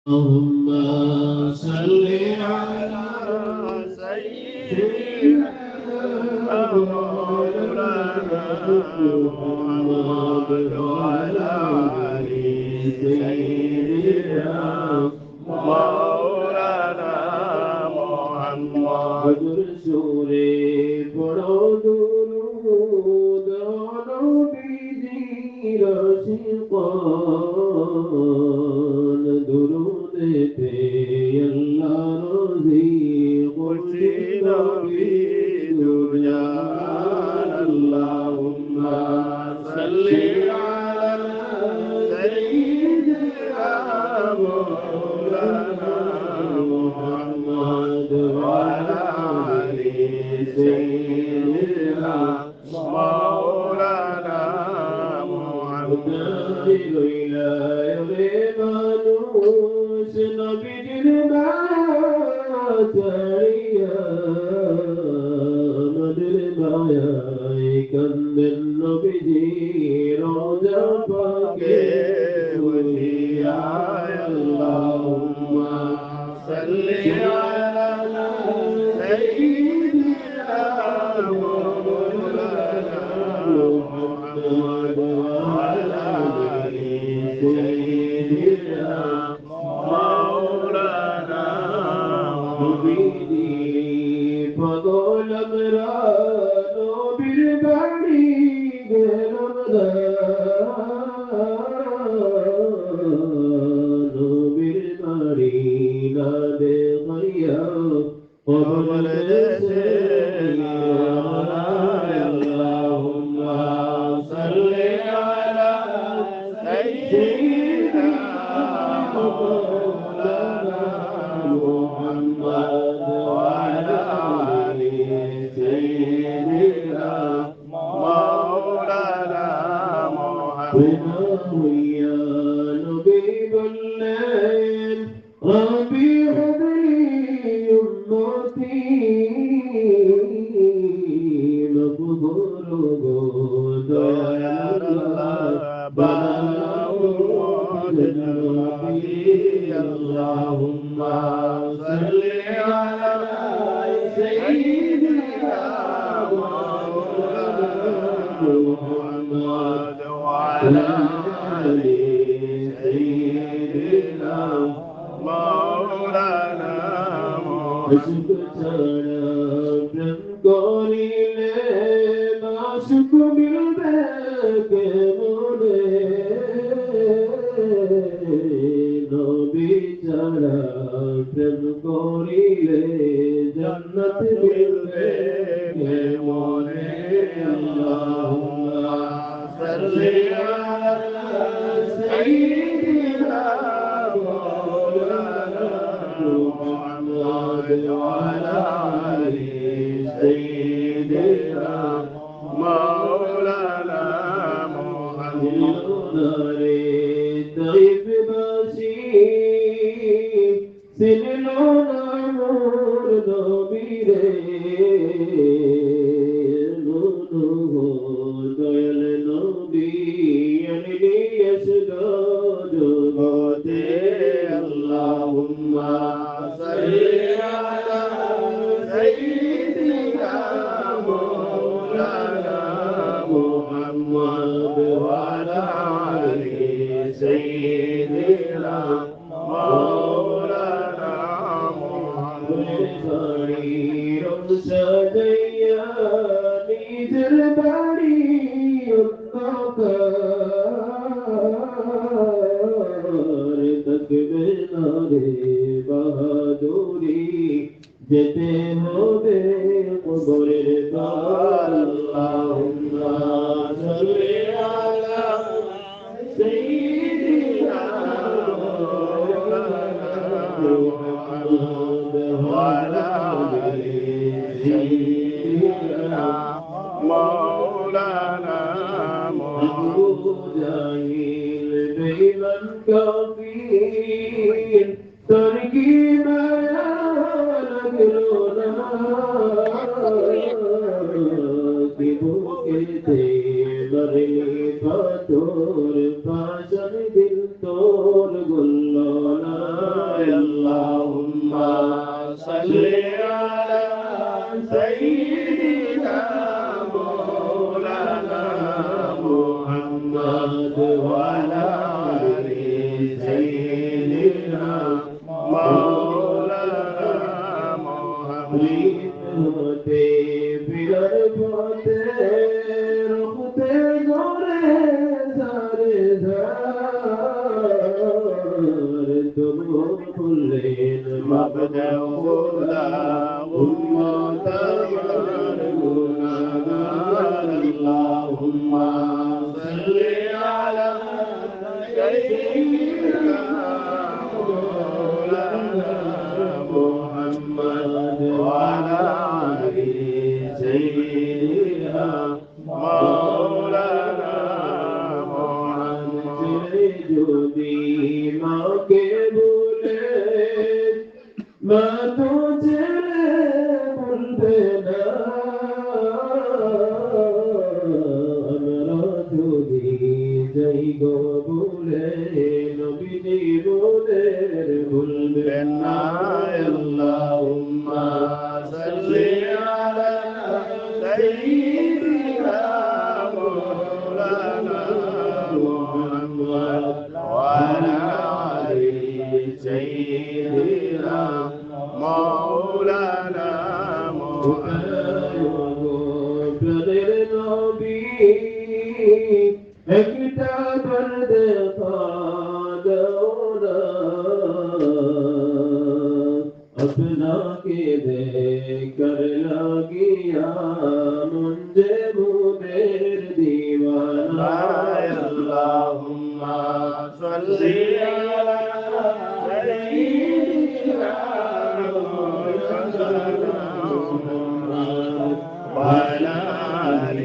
اللهم صل على سيدنا مولانا محمد وعلى آل سيدنا مولانا محمد رسوله পড়ো দুরূদ নবীজির আশিকান দুরূদেতে আল্লাহ রাজি খুশি নবী দুজান আল্লাহুম্মা সাল্লি আলা সাইয়্যিদিনা মাওলানা মুহাম্মদ ওয়া আলা আলি সাইয়্যিদিনা মাওলানা মুহাম্মদ ইলাহি মানুষ নবীর মায়া নদীর মায়ায় কান্দেন নবীজি রোজা পাকে বলিয়া আল্লাহুম্মা সাল্লি আলা সাইয়্যিদিনা মাওলানা মুহাম্মদ ওয়া আলা আলি সাইয়্যিদিনা মাওলানা নবীজি পাগল আমরা নবীর বাড়ি গেলাম নবীর বাড়ি না দেখাইয়া কবর দেশে আল্লাহুম্মা সাল্লি আলা সাইয়্যিদিনা মাওলানা মুহাম্মদ ওয়া আলা আলি সাইয়্যিদিনা মাওলানা মুহাম্মদ ইয়া নবী বললেন রব্বি হাবলি উম্মতি মকবুল গো দয়াল বানাও নবী আল্লাহুম্মা সাল্লি আলা সাইয়্যিদিনা মাওলানা মুহাম্মদ ওয়া আলা আলি সাইয়্যিদিনা মাওলানা মুহাম্মদ ছাড়া প্রেম করিলে মাসুক মিলবে কেমনে নবী ছাড়া প্রেম করিলে জান্নাত মিলবে কেমনে আল্লাহুম্মা সাল্লি আলা সাইয়্যিদিনা মাওলানা মুহাম্মদ ওয়া আলা আলি সাইয়্যিদিনা মাওলানা মুহাম্মদ রে তাইব বাসি সিনলো না মোর নবীরে নুনু দয়াল নবী আনিলিয়াস জগতে আল্লাহুম্মা সাল্লি আলা সাইয়্যিদিনা মাওলানা মুহাম্মদ ওয়া আলা আলি সাইয়্যিদিনা মাওলানা মুহাম্মদ সাজাইয়া নিজের বাড়ি অন্ধকার থাকবে না রে বাহাদুরি যেতে হবে কবরের দ্বার আল্লাহুম্মা সাল্লি আলা সাইয়্যিদিনা মাওলানা মুহাম্মদ ওয়া আলা আলি সাইয়্যিদিনা মাওলানা মুহাম্মদ জাহিল বেঈমান কাফির তোর কি মায়া লাগলো না কি বুকেতে মরলি পাথর পাশান দিল তোর গুল্লো না اللهم صل على سيدنا مولانا محمد وعلى آل سيدنا مولانا محمد होते बिगर होते रुकते गोरे सारे जार तुम फुल्लेन مبدأ هدى أمة المنار اللهم صل على سيدنا مولانا محمد وعلى آل سيدنا مولانا محمد যদি মাকে বলে মা তো ছেড়ে বলবে না আমরা যদি যাই গো বলে নবীজি মোদের ভুলবেন না اللهم صل على سيدنا مولانا محمد وعلى آل سيدنا مولانا محمد একটা পর্দে পাদোনা আপনাকে দেখর লাগিয়া মুঞ্জে মুদের দিওয়ানা اللهم صل على سيدنا محمد وعلى آل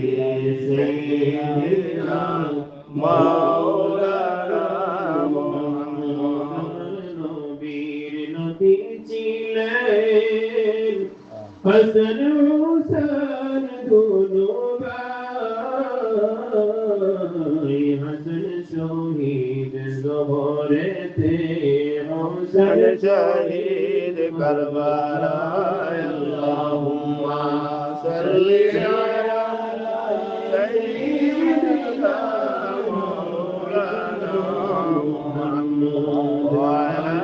سيدنا مولانا محمد নবীর নবী ছিলেন হাসান হুসাইন দুনো ভাই হাসান শহীদ জোহরেতে হুসাইন شهيد كربلاء اللهم صل على سيدنا مولانا محمد وعلى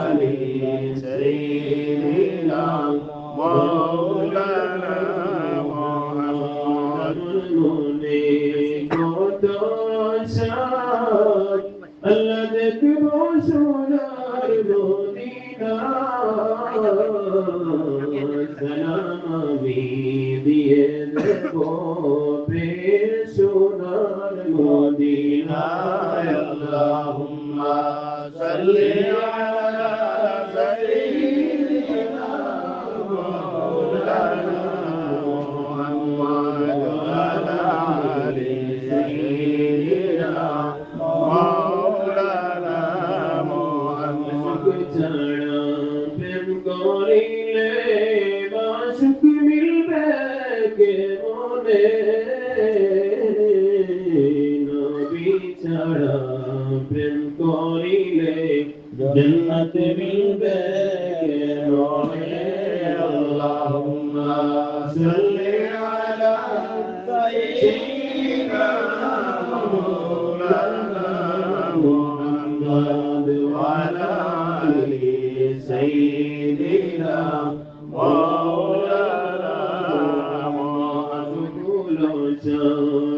آل سيدنا مولانا محمد আল্লাহ দেখবো সোনার মদিনা সালাম আমি দিয়ে দেবো সোনার মদিনা اللهم صل على سيدنا مولانا محمد وعلى آل سيدنا مولانا محمد ছাড়া প্রেম করিলে বাসুক মিলবে কে মনে নবী ছাড়া প্রেম করিলে জান্নাত মিলবে কে মনে اللهم صل على سيدنا مولانا محمد وعلى آل سيدنا مولانا محمد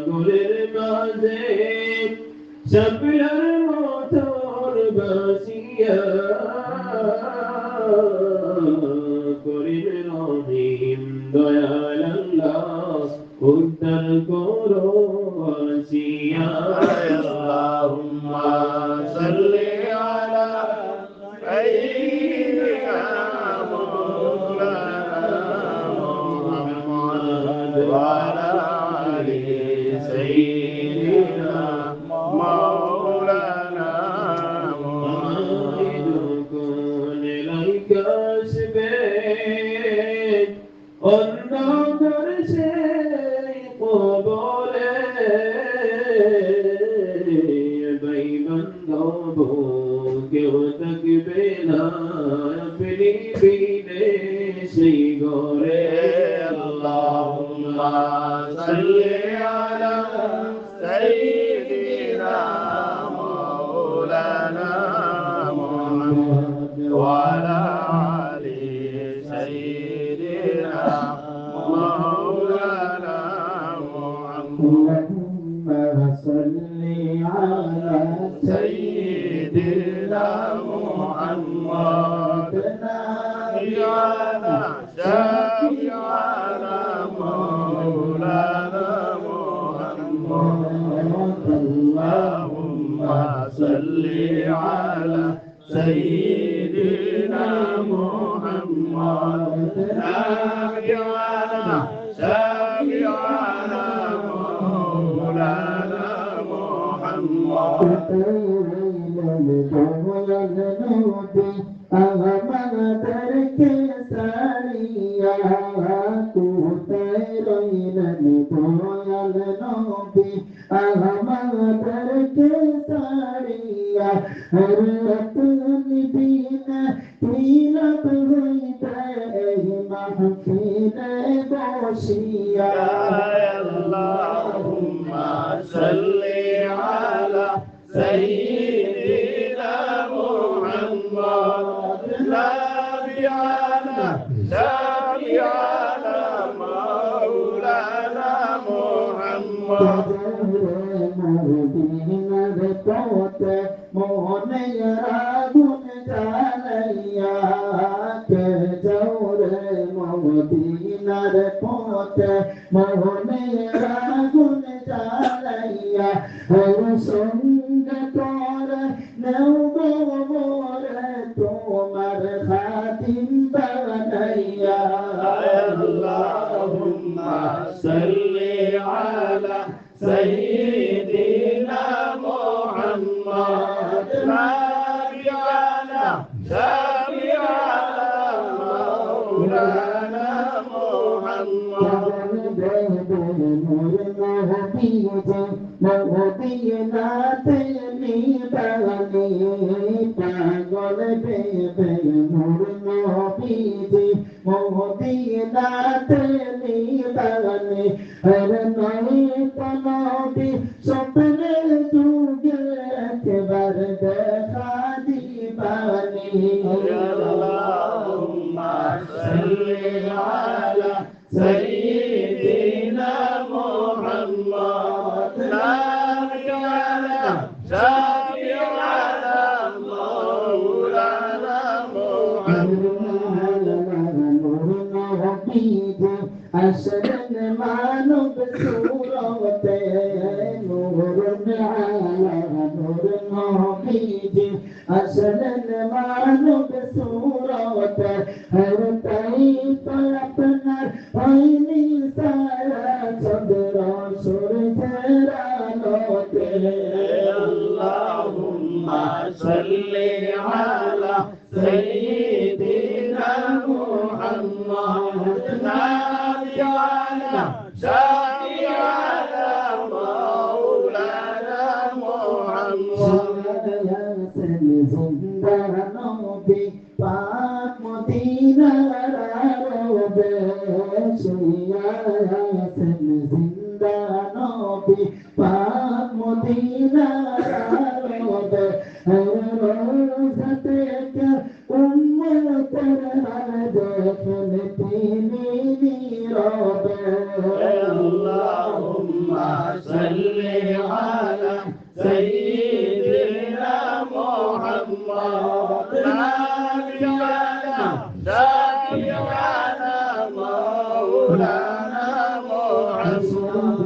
গুলের মাঝে শাপলার মতন বাসিয়া করিল রহিম দয়াল আল্লাহ উদ্ধার করো আসিয়া اللهم صل على سيدنا مولانا محمد وعلى آل سيدنا مولانا محمد কোন লাইকা আসবে अपनी बीने से गोरे اللهم صل على سيدنا مولانا محمد وعلى آل سيدنا مولانا محمد اللهم صل على سيدنا محمد نبينا شفيعنا مولانا محمد اللهم صل على سيدنا محمد نبينا شفيعنا مولانا محمد اللهم صل على سيدنا محمد نبينا شفيعنا مولانا محمد اللهم صل على سيدنا محمد نبينا شفيعنا مولانا اللهم صل على سيدنا محمد نبينا شفيعنا مولانا محمد أشرق معنا بصورة نور على نور نبيج أشرق معنا بصورة هر طيب अपना आईनी सारा चंद्रा सूरज रालोते اللهم صل على سيدنا محمد نبينا شفيعنا مولانا محمد पाक मदीना रोबे सुयासन जिंदा नबी पाक मदीना रोबे रोज़ते के उम्मत देखन तीनी रोबे اللهم صل على سيدنا محمد نبينا شفيعنا مولانا محمد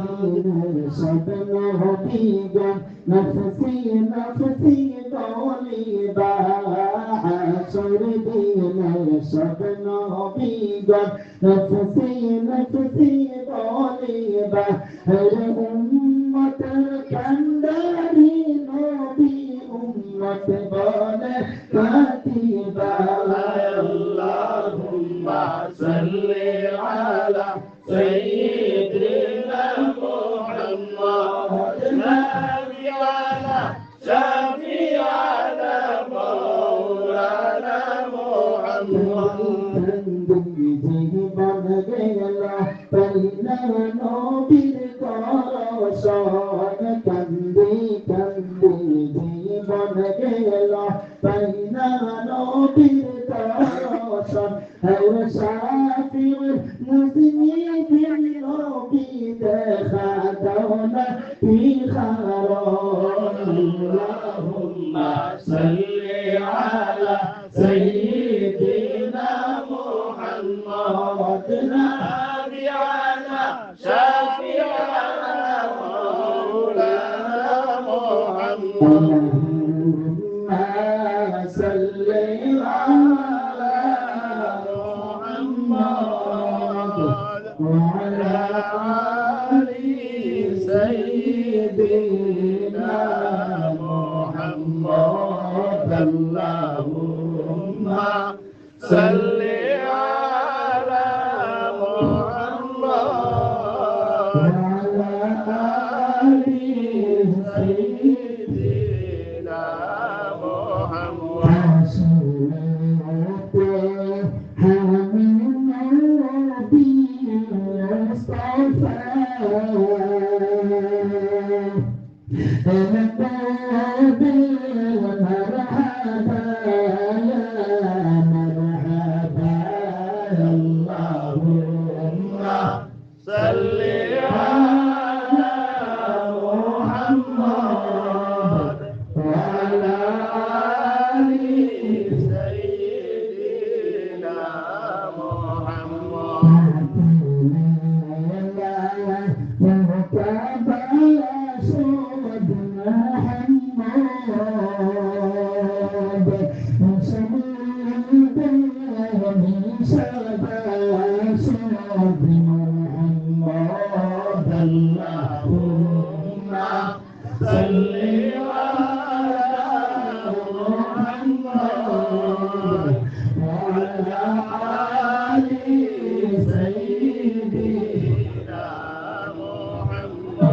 صبنا بيجا نفسي نفسي قولي باع صربينا صبنا بيجا نفسي نفسي قولي باع أمة كندري نبي أمة بنا كاتبا اللهم صل على سيدنا محمد نبينا شفيعنا مولانا اللهم صل على سيدنا محمد نبينا شفيعنا مولانا محمد صل على محمد وعلى آل سيدنا محمد اللهم صل على محمد وعلى آل سيدنا محمد صل على محمد وعلى آل سيدنا محمد اللهم صل على محمد وعلى آل سيدنا محمد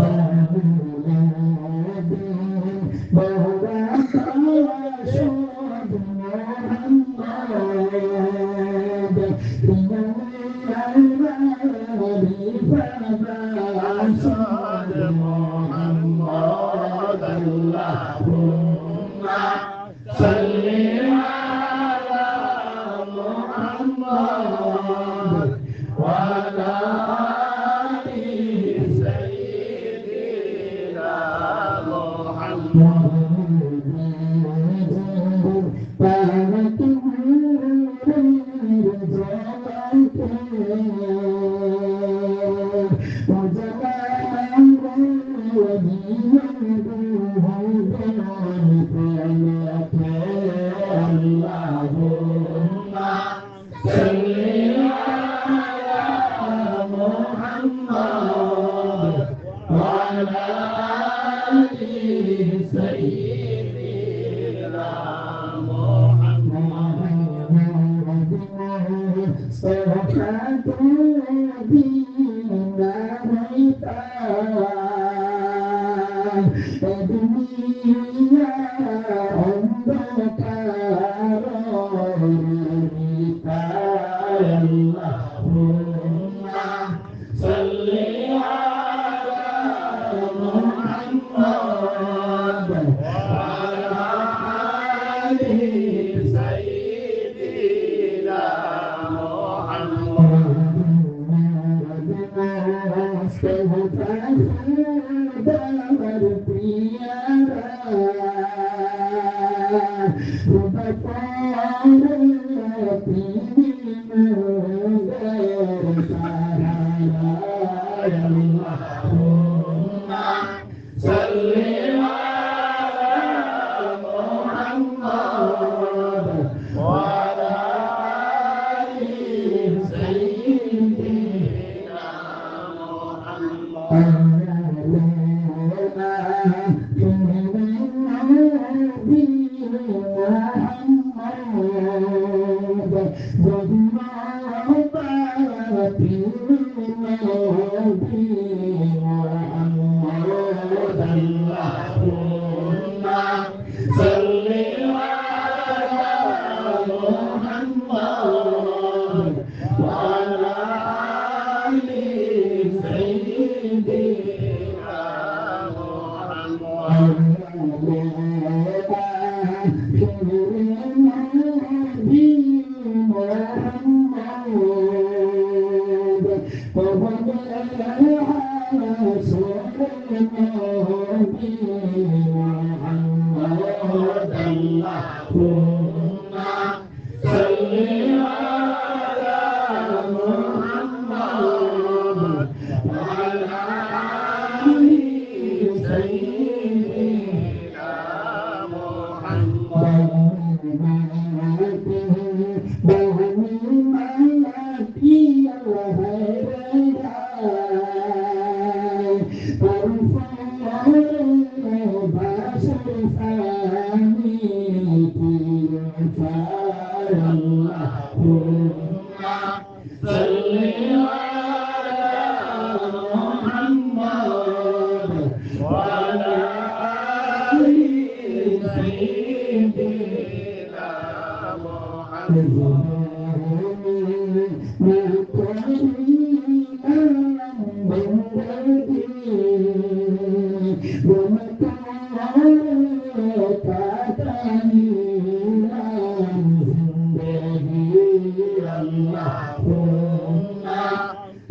اللهم صل على محمد وعلى آل سيدنا اللهم صل على محمد وعلى آل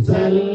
سيدنا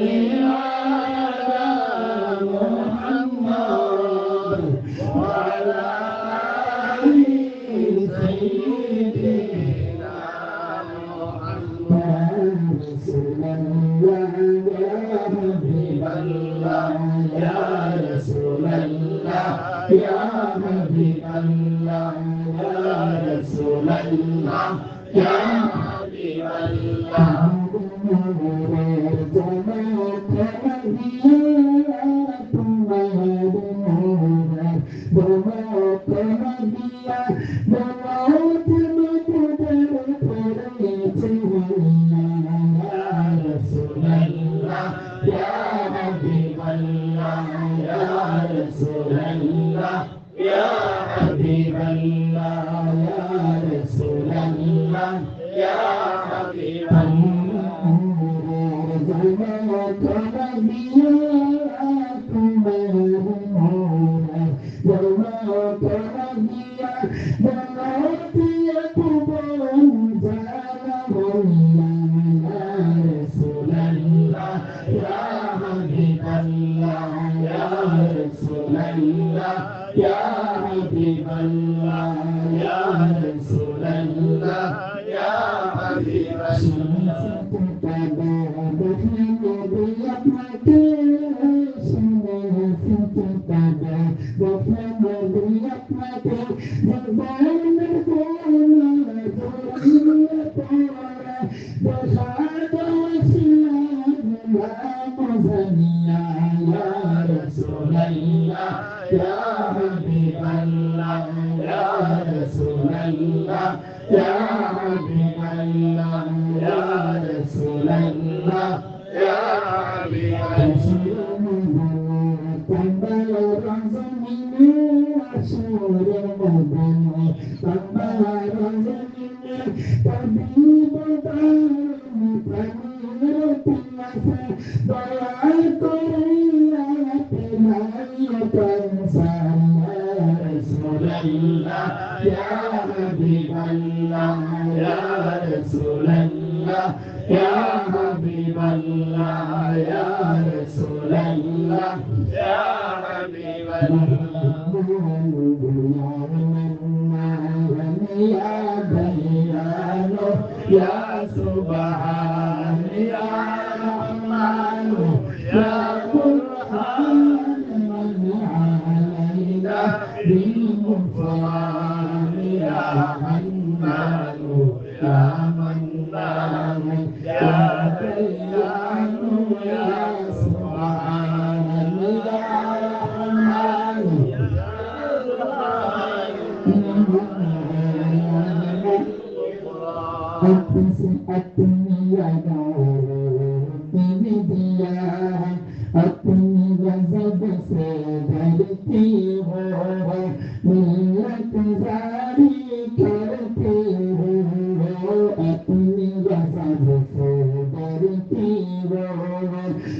अपनी गजब से डरती हो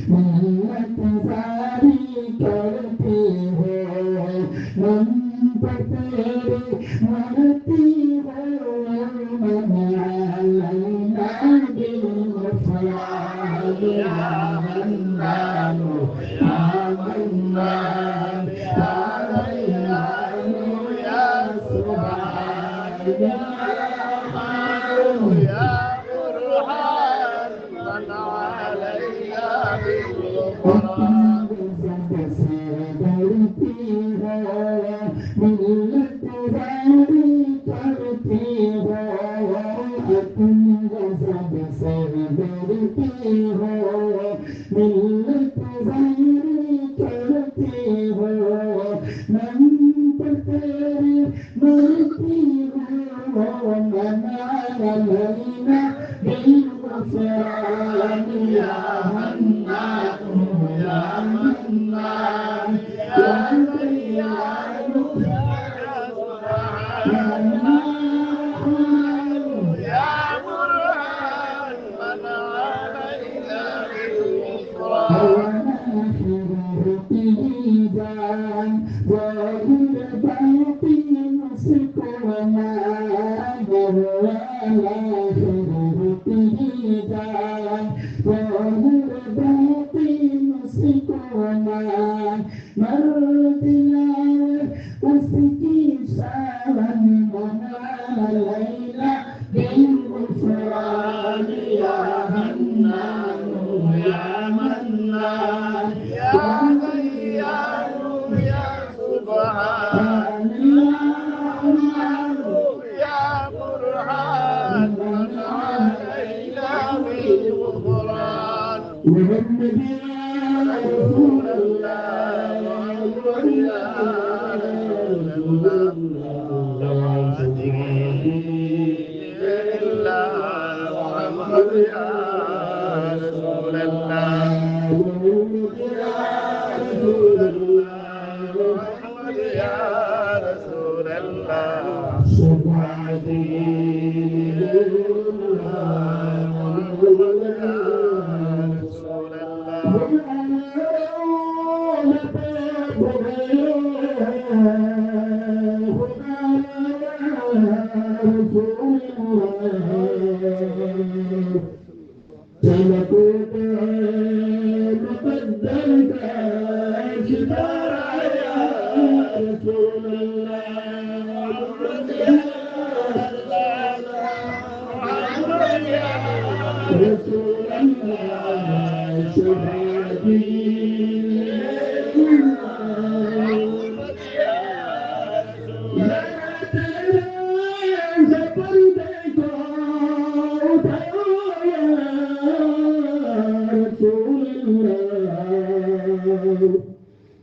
मिन्नत सारी करती हो मन पर तेरे मरती हो मन अलैना दिल मुफराद या मन्नान या मन्नान या रैयान या सुभान या يا برهان من علينا بالغفران يا منان يا منان يا ديان يا برهان من علينا بالغفران يا منان يا منان يا ديان يا سبحان يا برهان من علينا بالغفران محمد يا رسول الله يا محمد يا رسول الله محمد يا رسول الله محمد يا رسول الله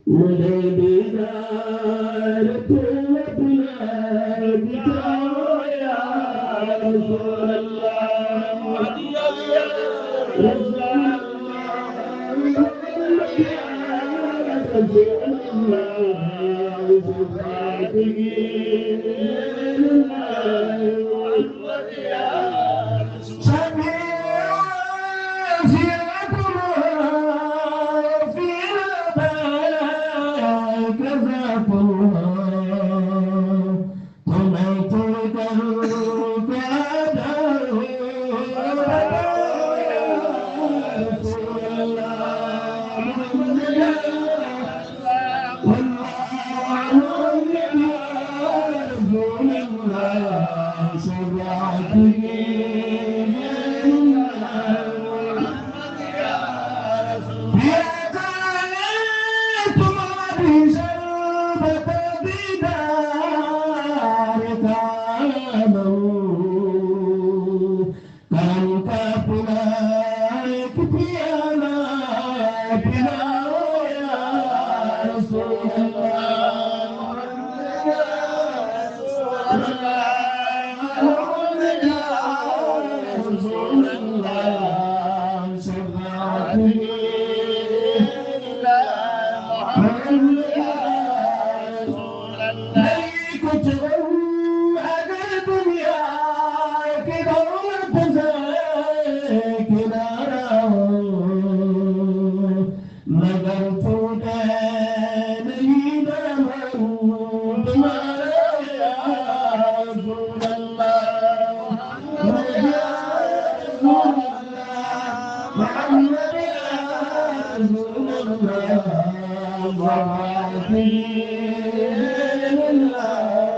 मुझे दीदार तू अपना दिखाओ या रसूल अल्लाह या रसूल رسول الله محمد يا رسول الله ضاعتي لله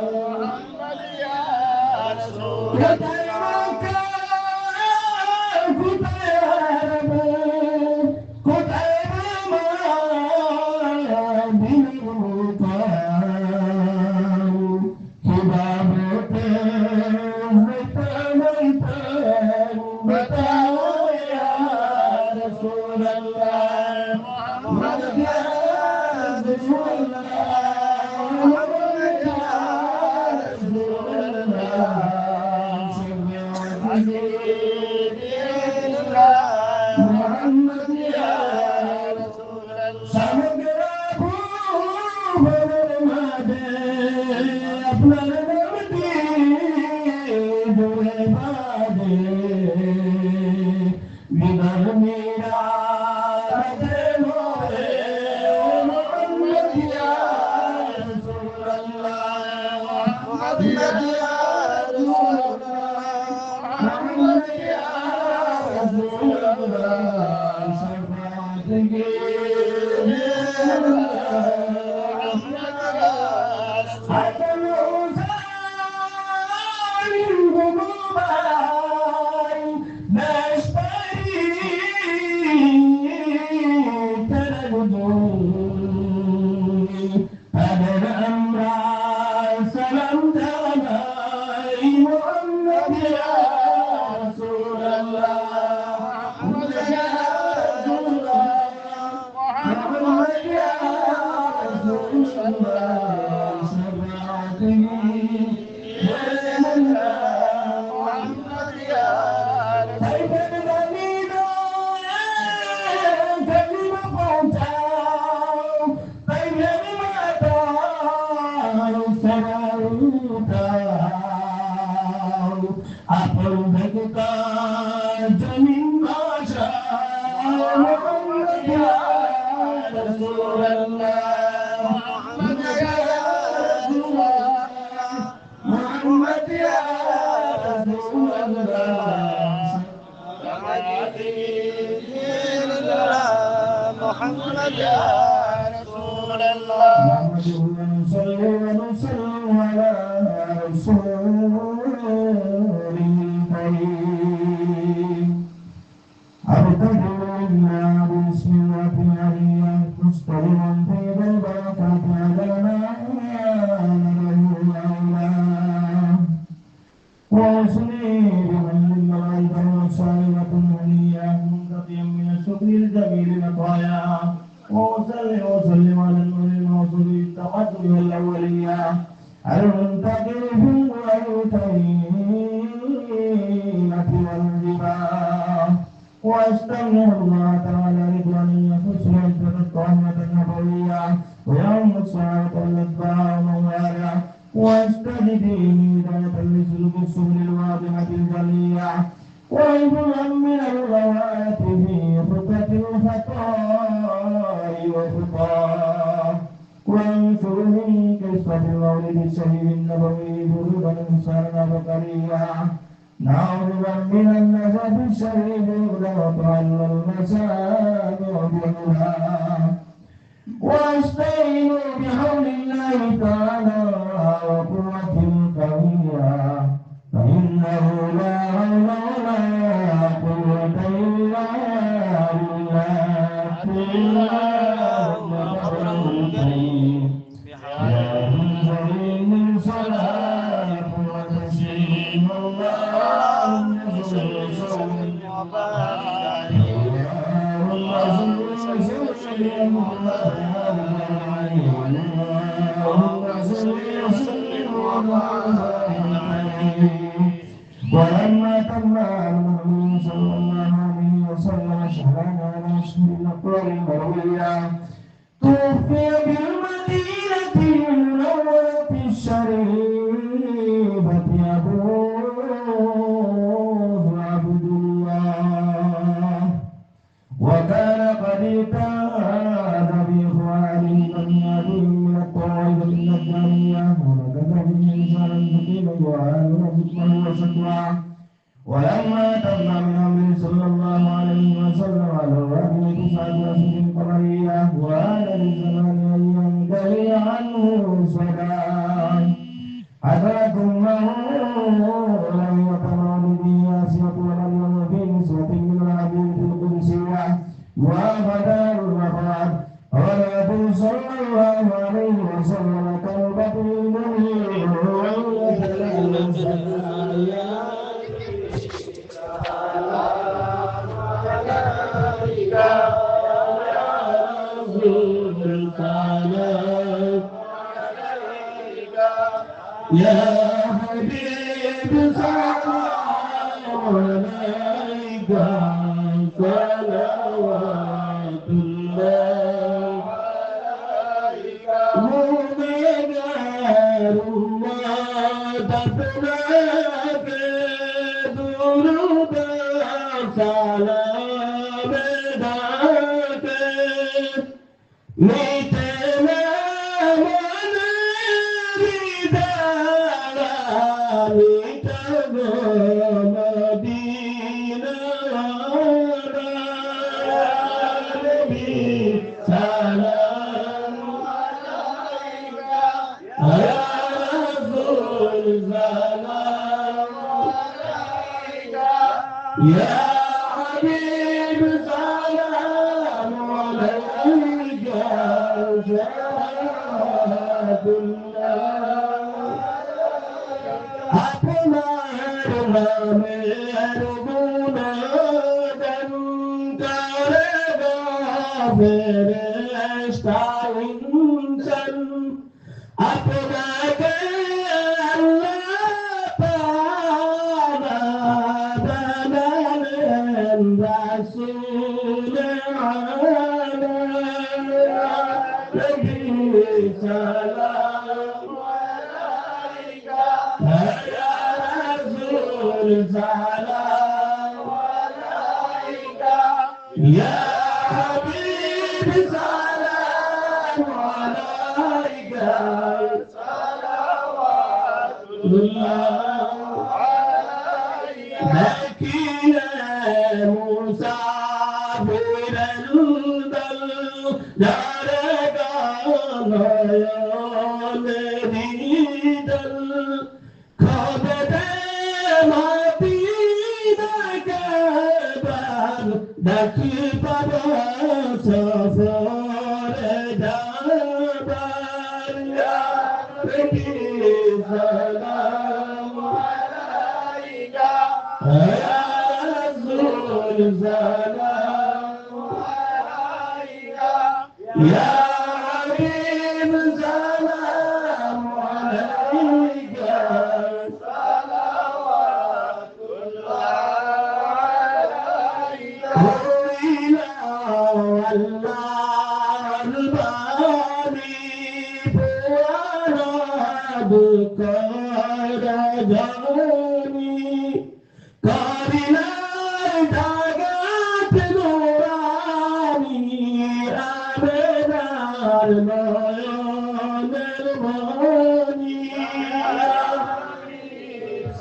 محمد يا رسول الله ولما تم من أمر صلى الله عليه وسلم على وجه 29 قمرية وعدد الزمان ينتهي عنه صداع أتاكم لم يكن والدي آسية ومريم في نسوة من الحديث القدسية وغدار الوفاة ولكن صلى الله عليه وسلم كلبة المنير يا حبيب سلام عليك صلوات الله مؤمن الله تفناك ذنوب سلام ذاك يا حبيب سلام عليك صلوات الله أكمل الأمير بنادم كربا فرشتا إنسان أكمل رسول عليك سلام عليك يا رسول سلام عليك يا حبيب سلام عليك صلوات الله عليك مسافر البل دارك يريد الكبد ما بيدك بل دك بابا سفر دبر يا ربي سلام عليك يا سلام عليك يا حبيب سلام عليك صلوات الله عليك إلى الله الباري وانا بكر جاني كارنا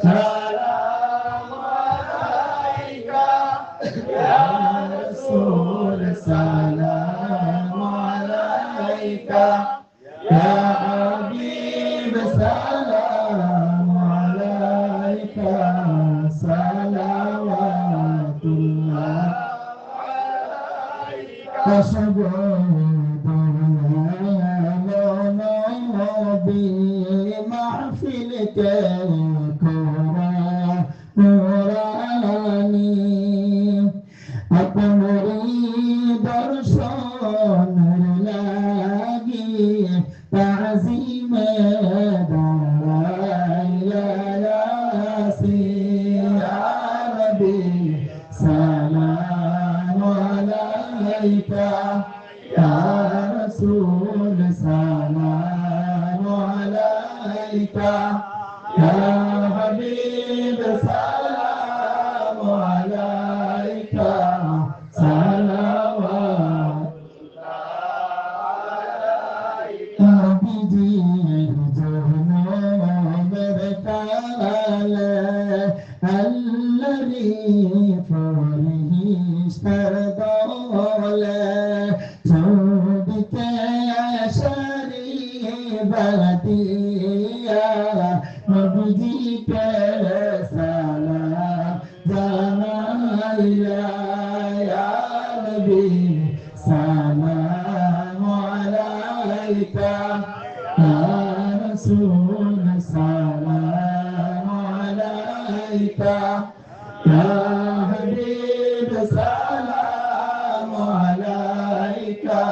سلام عليك يا رسول سلام عليك يا حبيب سلام عليك صلوات الله بمحفلك نوراني أقمري درشان لاقي تعزيم داراي يا ياسين عربي سلام عليك يا رسول سلام عليك يا حبيب سلام عليك صلوات عليك بجيل جهنم بركالة ফরিস্তার দলে চোদিকে সারি বাতিয়া নবীজিকে সালাম জানাইয়া ইয়া নবী সালাম আলাইকা ইয়া রাসূল সালাম আলাইকা ইয়া হাবিব সালাম আলাইকা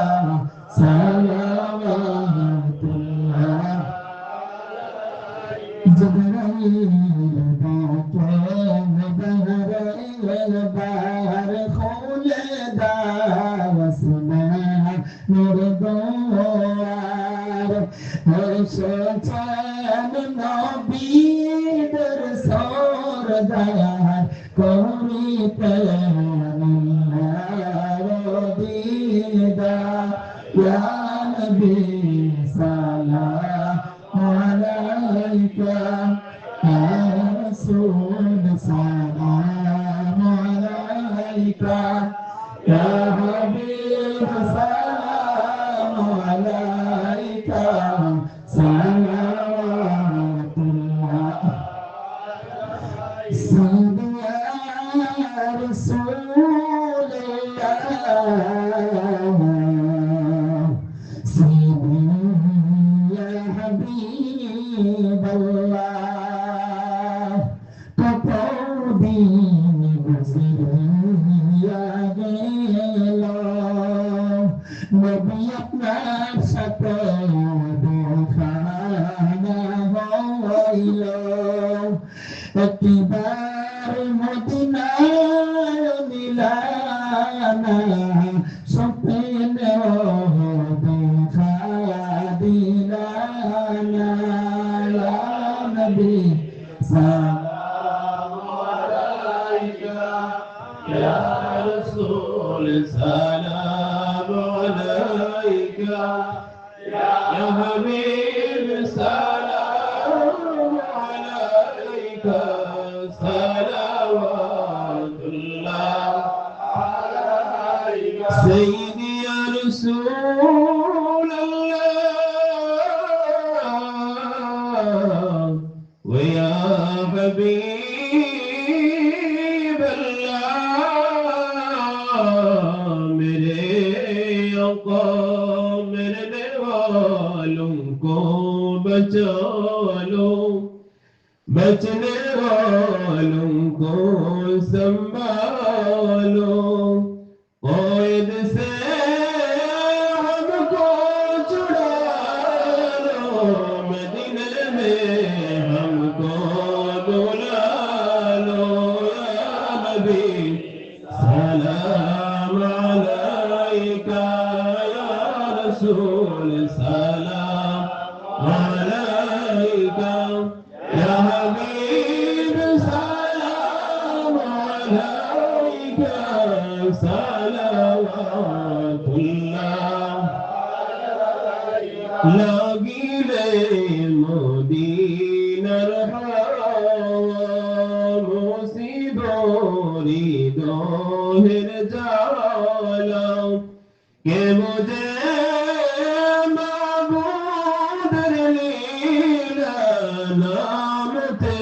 সালাওয়াতুল্লাহ জিবরাইল বাহরে বাহর খুলে দাও আসমান নূর দুয়ার এসেছেন নবীদের সরদার করিতে দিদার ইয়া নবী সালাম আলাইকা ইয়া রাসূল সালাম আলাইকা ইয়া হাবিব সালাম আলাইকা সালাওয়াতুল্লাহ সাল্লু ইয়া রাসূলুল্লাহ সাল্লু ইয়া হাবিবাল্লাহ কতদিন গুজরিয়া গেল নবী আপনার সাথে দেখা না হইল একবার মদিনায় মিলানা স্বপ্নে দেখা দিলানা ইয়া নবী সালাম আলাইকা ইয়া রাসূল সালাম আলাইকা ইয়া হাবিব সালাম আলাইকা সালাওয়াতুল্লাহ আলাইকা সাইয়্যিদি ইয়া রাসূলাল্লাহ ওয়া ইয়া হাবিবাল্লাহ मेरे आका मेरे दिलवालों को बचा लो बचने वालों को संभालो कैद से हमको छुड़ा लो मदीने में हमको बुला लो या नबी सलाम अलैका या रसूल सलाम अलैका या हबीब सलाम अलैका सलावतुल्लाह লাগিলে মদিনার মুসিবরি দোহের জালা কে মুঝে মাবুদের লীলা নাম তে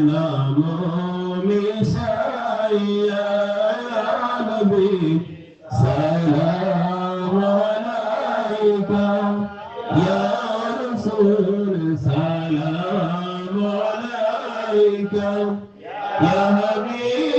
নাম মিশাইয়া নবী সালাম আলাইকা ইয়া রাসূল সালাম আলাইকা ইয়া হাবিব